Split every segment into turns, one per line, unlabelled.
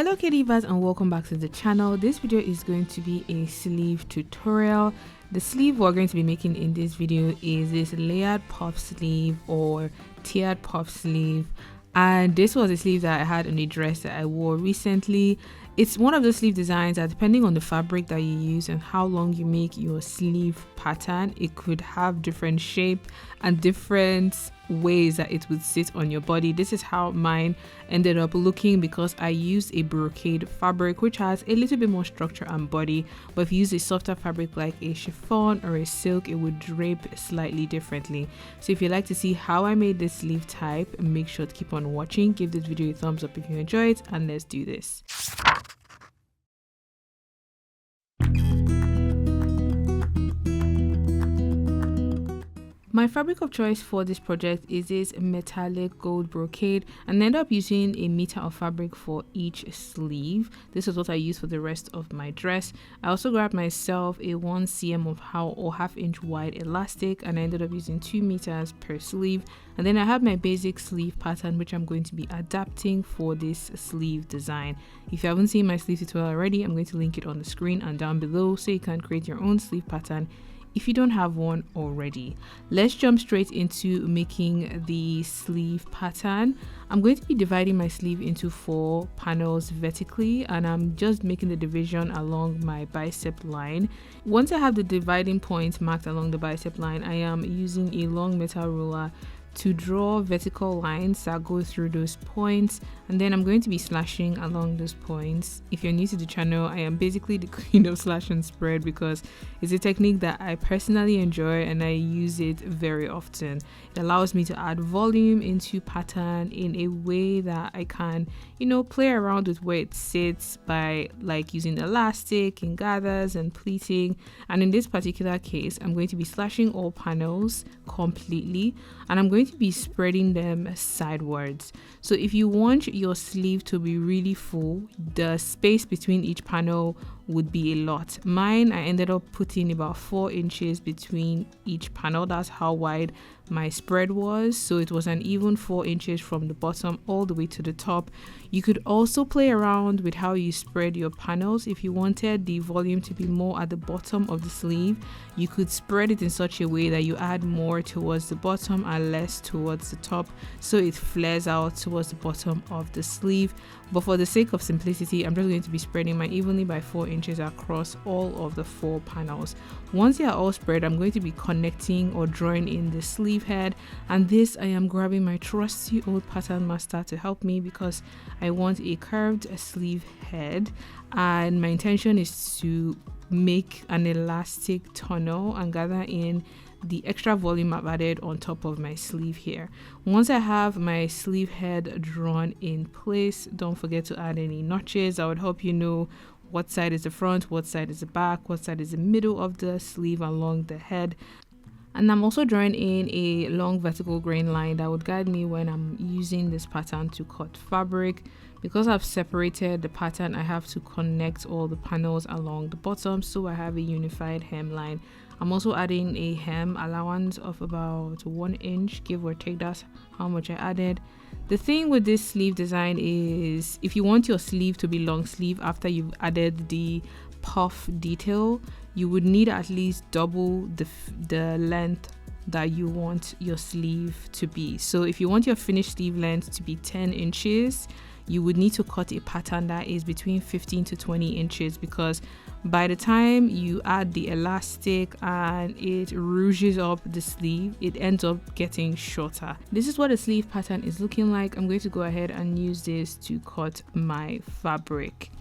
Hello Kittyvers and welcome back to the channel. This video is going to be a sleeve tutorial. The sleeve we're going to be making in this video is this layered puff sleeve or tiered puff sleeve, and this was a sleeve that I had on a dress that I wore recently. It's one of those sleeve designs that, depending on the fabric that you use and how long you make your sleeve pattern, it could have different shape and different ways that it would sit on your body. This is how mine ended up looking because I used a brocade fabric which has a little bit more structure and body, but if you use a softer fabric like a chiffon or a silk, it would drape slightly differently. So if you'd like to see how I made this sleeve type, make sure to keep on watching. Give this video a thumbs up if you enjoy it, and let's do this. My fabric of choice for this project is this metallic gold brocade, and I ended up using a meter of fabric for each sleeve. This is what I use for the rest of my dress. I also grabbed myself a 1 cm of half inch wide elastic, and I ended up using 2 meters per sleeve. And then I have my basic sleeve pattern which I'm going to be adapting for this sleeve design. If you haven't seen my sleeve tutorial already, I'm going to link it on the screen and down below so you can create your own sleeve pattern if you don't have one already. Let's jump straight into making the sleeve pattern. I'm going to be dividing my sleeve into 4 panels vertically, and I'm just making the division along my bicep line. Once I have the dividing point marked along the bicep line, I am using a long metal ruler to draw vertical lines that go through those points, and then I'm going to be slashing along those points. If you're new to the channel, I am basically the queen of slash and spread because it's a technique that I personally enjoy and I use it very often. It allows me to add volume into pattern in a way that I can, play around with where it sits by like using elastic and gathers and pleating. And in this particular case, I'm going to be slashing all panels completely, and I'm going to be spreading them sidewards. So if you want your sleeve to be really full, the space between each panel would be a lot. Mine, I ended up putting about 4 inches between each panel. That's how wide my spread was, so it was an even 4 inches from the bottom all the way to the top. You could also play around with how you spread your panels. If you wanted the volume to be more at the bottom of the sleeve, you could spread it in such a way that you add more towards the bottom and less towards the top, so it flares out towards the bottom of the sleeve. But for the sake of simplicity, I'm just going to be spreading mine evenly by 4 inches across all of the 4 panels. Once they are all spread, I'm going to be connecting or drawing in the sleeve head, and this I am grabbing my trusty old pattern master to help me because I want a curved sleeve head, and my intention is to make an elastic tunnel and gather in the extra volume I've added on top of my sleeve here. Once I have my sleeve head drawn in place, don't forget to add any notches. I would help you know what side is the front, what side is the back, what side is the middle of the sleeve along the head. And I'm also drawing in a long vertical grain line that would guide me when I'm using this pattern to cut fabric. Because I've separated the pattern, I have to connect all the panels along the bottom so I have a unified hemline. I'm also adding a hem allowance of about 1 inch, give or take. That's how much I added. The thing with this sleeve design is if you want your sleeve to be long sleeve after you've added the puff detail, you would need at least double the length that you want your sleeve to be. So if you want your finished sleeve length to be 10 inches, you would need to cut a pattern that is between 15 to 20 inches, because by the time you add the elastic and it rouges up the sleeve, it ends up getting shorter. This is what a sleeve pattern is looking like. I'm going to go ahead and use this to cut my fabric.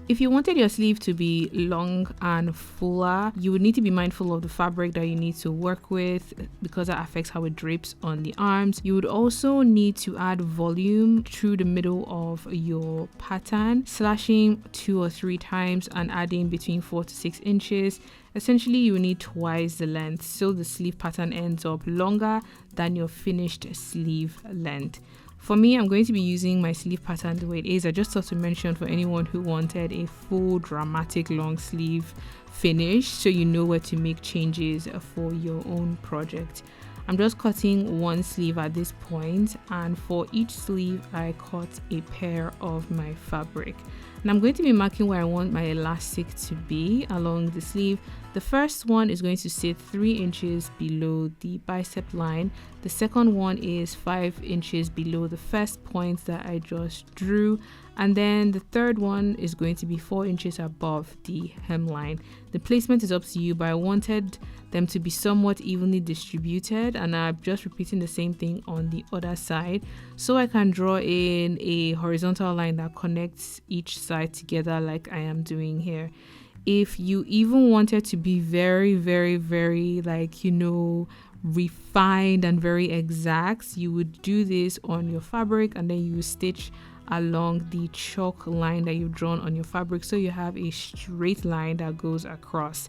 If you wanted your sleeve to be long and fuller, you would need to be mindful of the fabric that you need to work with because that affects how it drapes on the arms. You would also need to add volume through the middle of your pattern, slashing 2 or 3 times and adding between 4 to 6 inches. Essentially, you will need twice the length, so the sleeve pattern ends up longer than your finished sleeve length. For me, I'm going to be using my sleeve pattern the way it is. I just thought to mention for anyone who wanted a full dramatic long sleeve finish so you know where to make changes for your own project. I'm just cutting one sleeve at this point, and for each sleeve I cut a pair of my fabric. And I'm going to be marking where I want my elastic to be along the sleeve. The first one is going to sit 3 inches below the bicep line. The second one is 5 inches below the first point that I just drew. And then the third one is going to be 4 inches above the hemline. The placement is up to you, but I wanted them to be somewhat evenly distributed, and I'm just repeating the same thing on the other side so I can draw in a horizontal line that connects each side together like I am doing here. If you even wanted to be very, very, very, like, you know, refined and very exact, you would do this on your fabric and then you stitch along the chalk line that you've drawn on your fabric so you have a straight line that goes across.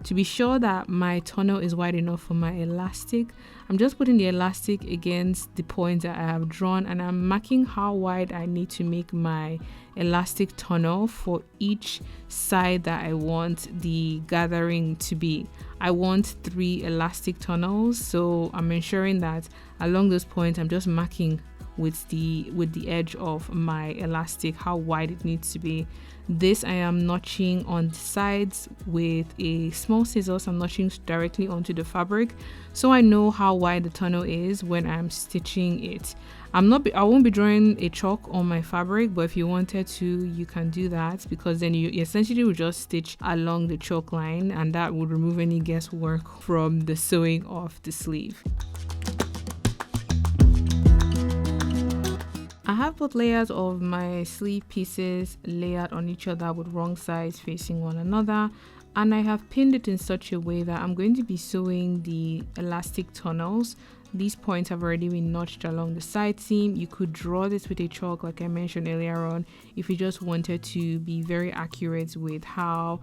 To be sure that my tunnel is wide enough for my elastic, I'm just putting the elastic against the points that I have drawn, and I'm marking how wide I need to make my elastic tunnel for each side that I want the gathering to be. I want 3 elastic tunnels, so I'm ensuring that along those points I'm just marking with the edge of my elastic how wide it needs to be. This I am notching on the sides with a small scissors. I'm notching directly onto the fabric so I know how wide the tunnel is when I'm stitching it. I won't be drawing a chalk on my fabric, but if you wanted to, you can do that, because then you essentially will just stitch along the chalk line, and that would remove any guesswork from the sewing of the sleeve. I have both layers of my sleeve pieces layered on each other with wrong sides facing one another, and I have pinned it in such a way that I'm going to be sewing the elastic tunnels. These points have already been notched along the side seam. You could draw this with a chalk like I mentioned earlier on if you just wanted to be very accurate with how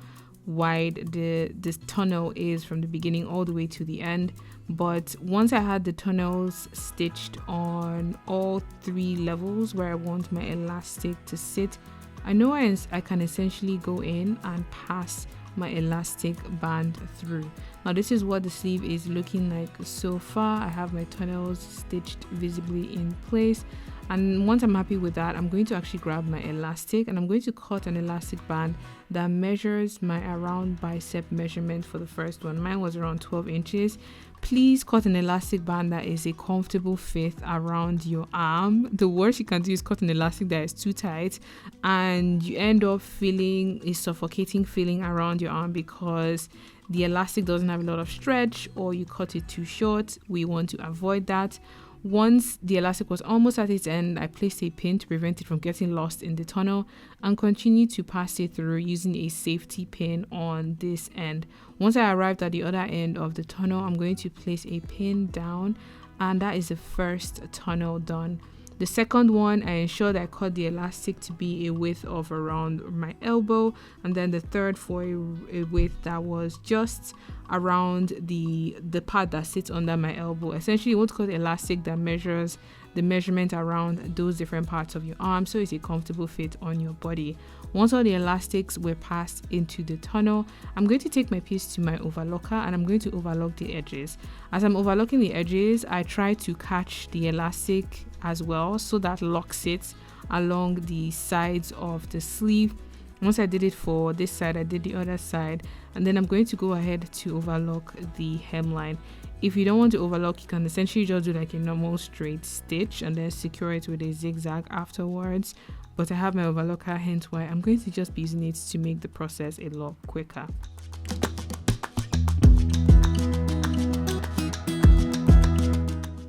wide this tunnel is from the beginning all the way to the end. But once I had the tunnels stitched on all 3 levels where I want my elastic to sit, I know I can essentially go in and pass my elastic band through. Now this is what the sleeve is looking like so far. I have my tunnels stitched visibly in place, and once I'm happy with that, I'm going to actually grab my elastic and I'm going to cut an elastic band that measures my around bicep measurement for the first one. Mine was around 12 inches. Please cut an elastic band that is a comfortable fit around your arm. The worst you can do is cut an elastic that is too tight and you end up feeling a suffocating feeling around your arm because the elastic doesn't have a lot of stretch, or you cut it too short. We want to avoid that. Once the elastic was almost at its end, I placed a pin to prevent it from getting lost in the tunnel and continued to pass it through using a safety pin on this end. Once I arrived at the other end of the tunnel, I'm going to place a pin down, and that is the first tunnel done. The second one, I ensured I cut the elastic to be a width of around my elbow, and then the third for a width that was just around the part that sits under my elbow. Essentially, you want to cut elastic that measures the measurement around those different parts of your arm so it's a comfortable fit on your body. Once all the elastics were passed into the tunnel, I'm going to take my piece to my overlocker and I'm going to overlock the edges. As I'm overlocking the edges, I try to catch the elastic as well so that locks it along the sides of the sleeve. Once I did it for this side, I did the other side, and then I'm going to go ahead to overlock the hemline. If you don't want to overlock, you can essentially just do like a normal straight stitch and then secure it with a zigzag afterwards. But I have my overlocker, hence why I'm going to just be using it to make the process a lot quicker.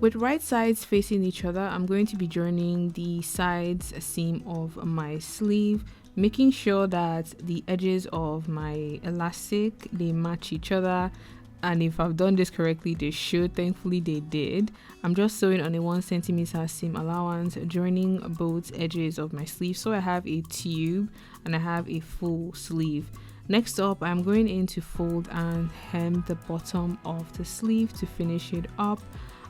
With right sides facing each other, I'm going to be joining the sides seam of my sleeve, making sure that the edges of my elastic, they match each other. And if I've done this correctly, they should. Thankfully they did. I'm just sewing on a 1 centimeter seam allowance, joining both edges of my sleeve. So I have a tube and I have a full sleeve. Next up, I'm going in to fold and hem the bottom of the sleeve to finish it up.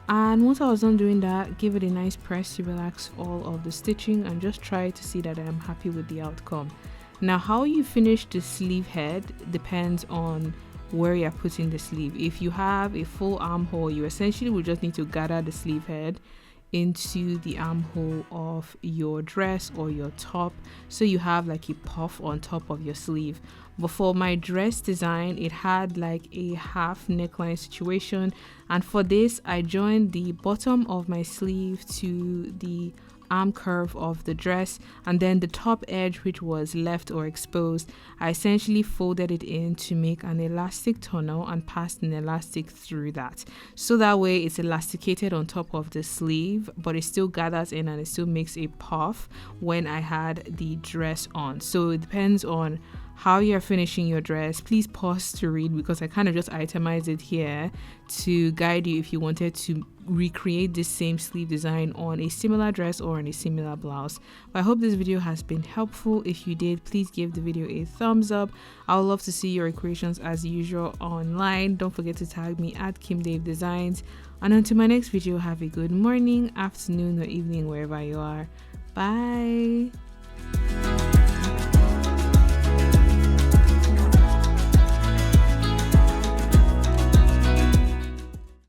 And once I was done doing that, give it a nice press to relax all of the stitching and just try to see that I'm happy with the outcome. Now, how you finish the sleeve head depends on where you're putting the sleeve. If you have a full armhole, you essentially will just need to gather the sleeve head into the armhole of your dress or your top, so you have like a puff on top of your sleeve. But for my dress design, it had like a half neckline situation, and for this I joined the bottom of my sleeve to the arm curve of the dress, and then the top edge, which was left or exposed, I essentially folded it in to make an elastic tunnel and passed an elastic through that, so that way it's elasticated on top of the sleeve, but it still gathers in and it still makes a puff when I had the dress on. So it depends on how you're finishing your dress. Please pause to read, because I kind of just itemized it here to guide you if you wanted to recreate this same sleeve design on a similar dress or on a similar blouse. But I hope this video has been helpful. If you did, please give the video a thumbs up. I would love to see your creations as usual online. Don't forget to tag me at KimDaveDesigns. And until my next video, have a good morning, afternoon, or evening wherever you are. Bye.